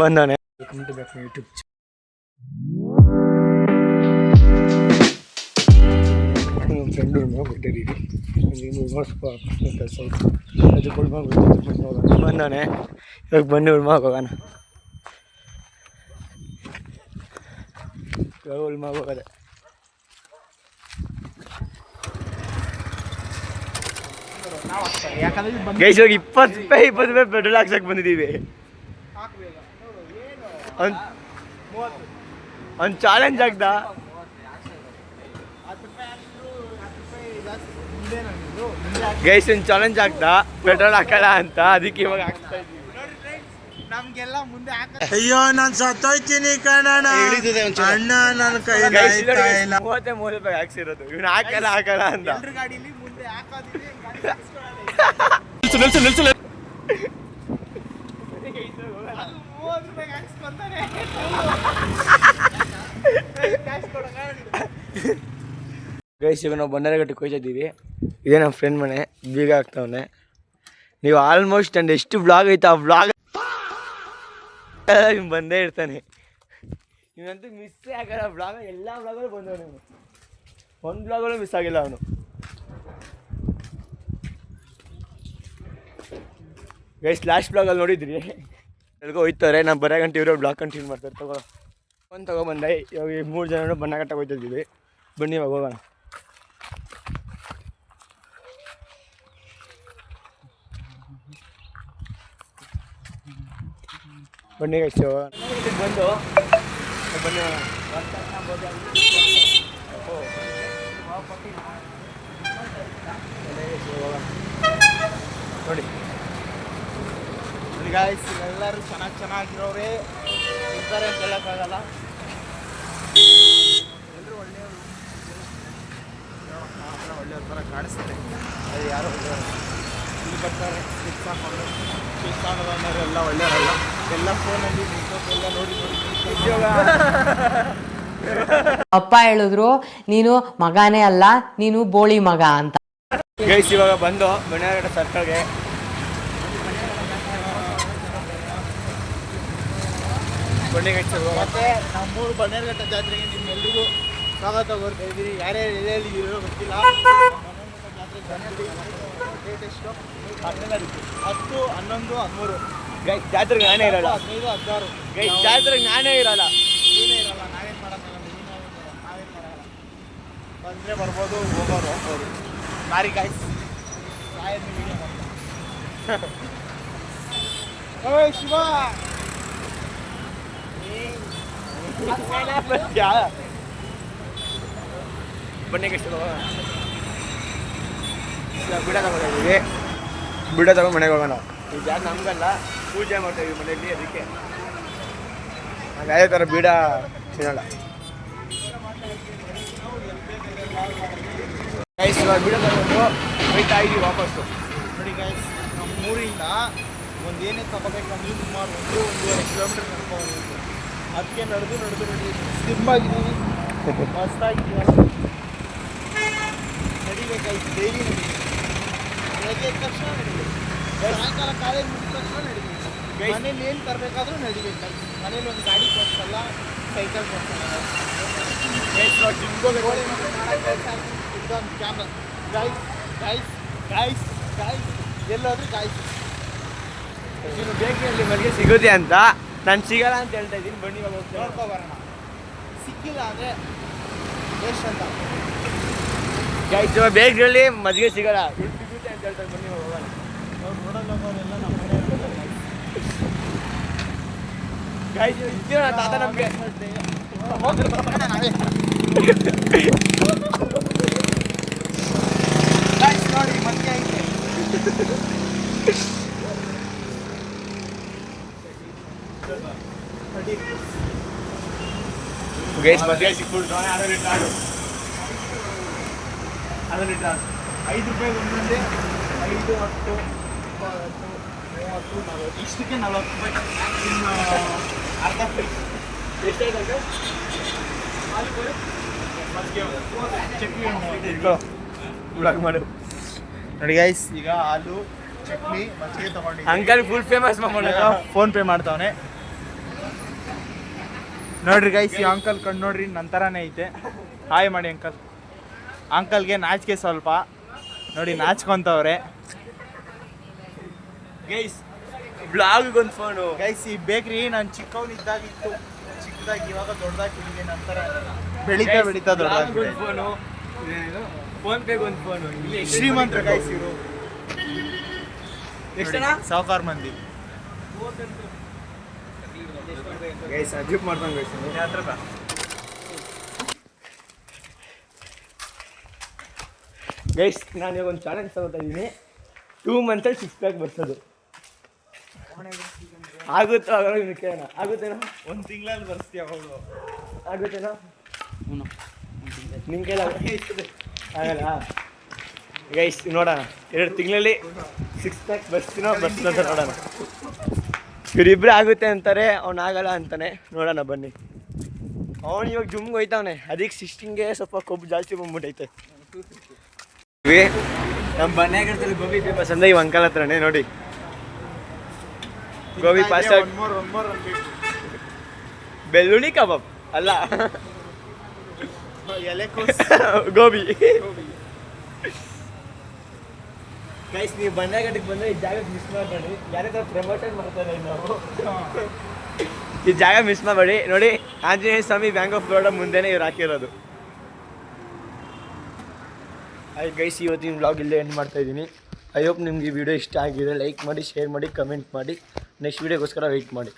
ಬಂದವನೆ YouTube friend ಬಂದವನೆ ಇವಾಗ ಬನ್ನಿ ಉಳ್ಮಾಗ ಹೋಗೋಣ ಉಳ್ಮಾಗ ಹೋಗೋದೆ ಗೈಸ್ ಇವಾಗ 20 ರೂಪಾಯಿ ಪೆಟ್ರೋಲ್ ಹಾಕ್ಸಕ್ ಬಂದಿದ್ದೀವಿ ಒಂದು ಚಾಲೆಂಜ್ ಆಗ್ದ ಗೈಸ್ ಒಂದು ಚಾಲೆಂಜ್ ಆಗ್ದ ಪೆಟ್ರೋಲ್ ಹಾಕಲ್ಲ ಅಂತ ಅದಕ್ಕೆ ಇವಾಗ ಹಾಕ್ತಾ ಇದ್ದೀವಿ ನಮ್ಗೆಲ್ಲ ಮುಂದೆ ಅಯ್ಯೋ ನಾನು ಸತ್ತೋಯ್ತೀನಿ ಕಣಣ್ಣ ಅಣ್ಣ ನನ್ನ ಕೈ 30 ರೂಪಾಯಿ ಹಾಕ್ಸಿರೋದು ಇವ್ನು ಹಾಕಲ್ಲ ಅಂತ ಗಾಡಿಲಿ ಮುಂದೆ ಹಾಕೋದಿದೆ ಗೈಸ್ ಇವಾಗ ನಾವು ಬಂಡಾರಘಟ್ಟಕ್ಕೆ ಹೋಗ್ತಿದ್ದೀವಿ ಇದೇ ನಮ್ಮ ಫ್ರೆಂಡ್ ಮನೆ ಬೀಗ ಆಗ್ತಾವನೆ ನೀವು ಆಲ್ಮೋಸ್ಟ್ ಅಂಡ್ ಎಷ್ಟು ವ್ಲಾಗ್ ಐತೆ ಆ ವ್ಲಾಗ್ ಬಂದೇ ಇರ್ತಾನೆ ಇವನಂತೂ ಮಿಸ್ಸೇ ಆಗಲ್ಲ ವ್ಲಾಗ ಎಲ್ಲ ವ್ಲಾಗಲ್ಲೂ ಬಂದವನು ಇವನು ಒಂದು ವ್ಲಾಗಲ್ಲೂ ಮಿಸ್ ಆಗಿಲ್ಲ ಅವನು ಗೈಸ್ ಲಾಸ್ಟ್ ವ್ಲಾಗಲ್ಲಿ ನೋಡಿದ್ರಿ ಎಲ್ಗೋ ಹೋಯ್ತಾರೆ ನಾವು ಬರೋ ಗಂಟೆ ಇರೋ ಬ್ಲಾಗ್ ಕಂಟಿನ್ಯೂ ಮಾಡ್ತಾರೆ ತಗೊಬಂದೆ ಇವಾಗ 3 ಜನ ಬನ್ನಘಟ್ಟಕ್ಕೆ ಹೋಗ್ತಿದ್ದೀವಿ ಬನ್ನಿ ಇವಾಗ ಹೋಗೋಣ ಬನ್ನಿ ಗೈಸ್ ಬಂದು ಬನ್ನಿ ನೋಡಿ ಗಾಯ್ಸ್ ಎಲ್ಲರೂ ಚೆನ್ನಾಗಿರೋರೇ ಇರ್ತಾರೆ ಅಂತ ಹೇಳೋಕ್ಕಾಗಲ್ಲ ಎಲ್ಲರೂ ಒಳ್ಳೆಯವ್ರ ಥರ ಕಾಣಿಸ್ತಾರೆ ಅದು ಯಾರೋ ಇಲ್ಲಿ ಬರ್ತಾರೆ ಕ್ಲಿಕ್ಸ್ ಹಾಕೋರು ಎಲ್ಲ ಒಳ್ಳೆಯವರಲ್ಲ ಎಲ್ಲ ಫೋನಲ್ಲಿ ಎಲ್ಲ ನೋಡಿ ಅಪ್ಪ ಹೇಳಿದ್ರು ನೀನು ಮಗನೇ ಅಲ್ಲ ನೀನು ಬೋಳಿ ಮಗ ಅಂತ ಗೈಸ್ ಇವಾಗ ಬಂದು ಬನ್ನೇರಘಟ್ಟ ಸರ್ಕಲ್ಗೆ ಮತ್ತೆ ನಮ್ಮೂರು ಬನ್ನೇರಘಟ್ಟ ಜಾತ್ರೆಗೆ ನಿಮ್ಮೆಲ್ಲರಿಗೂ ಸ್ವಾಗತ ಕೋರ್ತಾ ಇದ್ದೀರಿ ಯಾರ್ಯಾರು ಎಲ್ಲೆಲ್ಲಿ ಇರೋ ಗೊತ್ತಿಲ್ಲ ಜಾತ್ರೆ ಡೇಟ್ ಎಷ್ಟು 10, 11, 13 ಗೈಸ್ ಜಾತ್ರೆಗೆ ನಾನೇ ಇರಲ್ಲ 15, 16 ಗೈಸ್ ಜಾತ್ರೆಗೆ ನಾನೇ ಇರಲ್ಲ ಏನೇ ಇರಲ್ಲ ನಾವೇನು ಮಾಡೋಕ್ಕಾಗಲ್ಲ ನಾವೇನು ಮಾಡಲ್ಲ ಬಂದರೆ ಬರ್ಬೋದು ಹೋಗೋರು ಹೋಗ್ಬೋದು ನಾರಿ ಗಾಯ್ಸ್ ಸಾಯದ ವಿಡಿಯೋ ಓಯ್ ಶಿವ ಬನ್ನಿ ಗೈಸ್ ಬಿಡ ತಗೊಂಡಿದ್ದೀವಿ ಬಿಡ ತಗೊಂಡು ಮನೆಗೆ ಹೋಗೋಣ ಈಗ ಯಾರು ನಮಗಲ್ಲ ಪೂಜೆ ಮಾಡ್ತಾಯಿದ್ವಿ ಮನೆಯಲ್ಲಿ ಅದಕ್ಕೆ ಅದೇ ಥರ ಬೀಡ ತಿನ್ನಲ್ಲ ಗೈಸ್ ಇವಾಗ ಬೀಡ ತಗೊಂಡು ಹೋಯ್ತಾ ಇದ್ದೀವಿ ವಾಪಸ್ಸು ನೋಡಿ ಗೈಸ್ ನಮ್ಮೂರಿಂದ ಒಂದು ಏನೇ ತಗೋಬೇಕಂದ್ರೆ ಸುಮಾರು 1-1.5 ಕಿಲೋಮೀಟರ್ ನಡ್ಕೊಂಡು ಅದಕ್ಕೆ ನಡೆದು ಸ್ಲಿಮ್ಮಾಗಿದ್ದೀವಿ ಮಸ್ತಾಗಿದ್ದೀವಲ್ಲ ನಡಿಬೇಕಾಯ್ತು ಡೈಲಿ ನಡೀಬೇಕು ಬೆಳಗ್ಗೆ ಎದ್ದ ತಕ್ಷಣ ನಡಿಬೇಕು ಸಾಯಂಕಾಲ ಕಾಲೇಜ್ ಮುಗಿದ ತಕ್ಷಣ ನಡಿಬೇಕು ಮನೇಲಿ ಏನು ತರಬೇಕಾದ್ರೂ ನಡಿಬೇಕು ಮನೇಲಿ ಒಂದು ಗಾಡಿ ಕೊಡ್ಸಲ್ಲ ಸೈಕಲ್ ಕೊಡ್ಸಲ್ಲ ಇದೊಂದು ಕ್ಯಾಮ್ರಾ ಗಾಯ್ಸ್ ಎಲ್ಲೋದ್ರೂ ಗಾಯ್ಸ್ ನೀನು ಬೇಕಲ್ಲಿ ಮನೆಗೆ ಸಿಗುತ್ತೆ ಅಂತ ನಾನು ಸಿಗಲ್ಲ ಅಂತ ಹೇಳ್ತಾ ಇದ್ದೀನಿ ಬನ್ನಿ ಇವಾಗ ನೋಡ್ಕೊಬರೋಣ ಸಿಕ್ಕಿಲ್ಲ ಅಂದರೆ ಎಷ್ಟು ಅಂತ ಗೈಸ್ ಇವಾಗ ಬೇಕಲ್ಲಿ ಮಜ್ಜಿಗೆ ಸಿಗಲ್ಲ ಇಲ್ಲಿ ಸಿಗುತ್ತೆ ಅಂತ ಹೇಳ್ತಾರೆ ಬನ್ನಿ ಇವಾಗ ಹೋಗೋಣ ಅವ್ರು ನೋಡಲ್ಲ ಹೋಗೋರೆಲ್ಲ ನಮ್ಮ ಮನೆ ಗೈಸ್ ಇದ್ದೀರ ತಾತ ನಮಗೆ ನಾವೇ ನೋಡಿ ಮಧ್ಯ ಐತೆ ಗೈಸ್ ಮಜ್ಜಿಗೆ ಸಿಕ್ಬಿಡ್ತು ಅದರಲ್ಲಿ 5 ರೂಪಾಯಿ ಒಂದೊಂದೇ 5, 10, 20, 30, 40 ಇಷ್ಟಕ್ಕೆ 40 ರೂಪಾಯಿ ಇನ್ನು ಅರ್ಧ ಫ್ರೀ ಎಷ್ಟಾಯ್ತು ಚಟ್ನಿ ಇಟ್ಕೋ ಬ್ಲಾಕ್ ಮಾಡು ನೋಡಿ ಗೈಸ್ ಈಗ ಹಾಲು ಚಟ್ನಿ ಮಜ್ಜಿಗೆ ತಗೊಂಡಿದ್ದೀನಿ. Uncle full famous PhonePe ಮಾಡ್ತಾವನೆ ನೋಡ್ರಿ ಗೈಸ್. ಈ ಅಂಕಲ್ ಕಣ್ಣು ನೋಡ್ರಿ ನನ್ನ ಥರನೇ ಐತೆ. ಹಾಯ್ ಮಾಡಿ ಅಂಕಲ್. ಅಂಕಲ್ಗೆ ನಾಚಿಕೆ ಸ್ವಲ್ಪ ನೋಡಿ, ನಾಚ್ಕೊಂತವ್ರೆ ಗೈಸ್. ಬ್ಲಾಗ್ಗೊಂದು ಫೋನು ಗೈಸ್. ಈ ಬೇಕ್ರಿ ನಾನು ಚಿಕ್ಕವನಿದ್ದಾಗಿತ್ತು, ಚಿಕ್ಕದಾಗಿ ಇವಾಗ ದೊಡ್ಡದಾಗಿದ್ದೀನಿ. ನಂತರ ಬೆಳೀತಾ ದೊಡ್ಡದಾಗಿ ಫೋನು, ಫೋನ್ ಪೇಗೆ ಒಂದು ಫೋನು. ಇಲ್ಲಿ ಶ್ರೀಮಂತರು ಗೈಸ್ ಇವರು. ಎಷ್ಟನ ಸಾವುಕಾರ ಮಂದಿ. ಗೈಸ್ ಅಜಿಪ್ ಮಾಡ್ತಾನೆ ಗೈಸ್. ಗೈಸ್ ನಾನು ಇವಾಗ ಒಂದು ಚಾಲೆಂಜ್ ತಗೋತಾ ಇದ್ದೀನಿ. 2 ಮಂತಲ್ಲಿ 6 ಪ್ಯಾಕ್ ಬರ್ಸೋದು. ಆಗುತ್ತೋ ಆಗಲ್ಲ ನಿಮ್ಗೆ ಕೇಳೋಣ. ಆಗುತ್ತೇನೋ? ಒಂದು ತಿಂಗಳಲ್ಲಿ ಬರ್ಸ್ತೀಯ ಹೋಗು. ಆಗುತ್ತೇನೋ? ನಿನ್ನ ಕೈಲಿ ಆಗಲ್ಲ. ಗೈಸ್ ನೋಡೋಣ, 2 ತಿಂಗಳಲ್ಲಿ 6 ಪ್ಯಾಕ್ ಬರ್ಸ್ತೀನೋ ಬರ್ಸ್ತೀನೋ ಅಂತ ನೋಡೋಣ. ಇವರಿಬ್ಬರು ಆಗುತ್ತೆ ಅಂತಾರೆ, ಅವ್ನು ಆಗಲ್ಲ ಅಂತಾನೆ. ನೋಡೋಣ ಬನ್ನಿ. ಅವನು ಇವಾಗ ಜಿಮ್ಗೆ ಹೋಯ್ತಾವನೆ, ಅದಕ್ಕೆ ಸಿಸ್ಟಿಂಗ್ಗೆ ಸ್ವಲ್ಪ ಕೊಬ್ಬು ಜಾಸ್ತಿ ಬಂದ್ಬಿಟ್ಟೈತೆ. ನಮ್ಮ ಮನೆಯಾಗಿರ್ತಾರೆ ಗೋಬಿ ಫೇಮಸ್ ಅಂದ್ರೆ ಇವ್ ಅಂಕಲ್ ಹತ್ರನೇ ನೋಡಿ. ಗೋಬಿ ಪಾಸ್ ಬೆಳ್ಳುಳ್ಳಿ ಕಬಾಬ್ ಅಲ್ಲ, ಎಲೆಕೋಸು ಗೋಬಿ. ಗೈಸ್ ನೀವು ಬಂಡೆಗಟ್ಟಿಗೆ ಬಂದರೆ ಈ ಜಾಗ ಮಿಸ್ ಮಾಡಬೇಡಿ. ಯಾರೇ ಥರ ಪ್ರಮೋಷನ್ ಮಾಡ್ತಾರೆ ನಾವು. ಈ ಜಾಗ ಮಿಸ್ ಮಾಡಬೇಡಿ. ನೋಡಿ, ಆಂಜನೇಯ ಸ್ವಾಮಿ ಬ್ಯಾಂಕ್ ಆಫ್ ಬರೋಡ ಮುಂದೆನೇ ಇವ್ರು ಹಾಕಿರೋದು. ಆಯ್ತು ಗೈಸ್, ಇವತ್ತಿನ ವ್ಲಾಗ್ ಇಲ್ಲೇ ಎಂಡ್ ಮಾಡ್ತಾ ಇದ್ದೀನಿ. ಐ ಹೋಪ್ ನಿಮ್ಗೆ ಈ ವಿಡಿಯೋ ಇಷ್ಟ ಆಗಿದೆ. ಲೈಕ್ ಮಾಡಿ, ಶೇರ್ ಮಾಡಿ, ಕಮೆಂಟ್ ಮಾಡಿ. ನೆಕ್ಸ್ಟ್ ವೀಡಿಯೋಗೋಸ್ಕರ ವೆಯ್ಟ್ ಮಾಡಿ.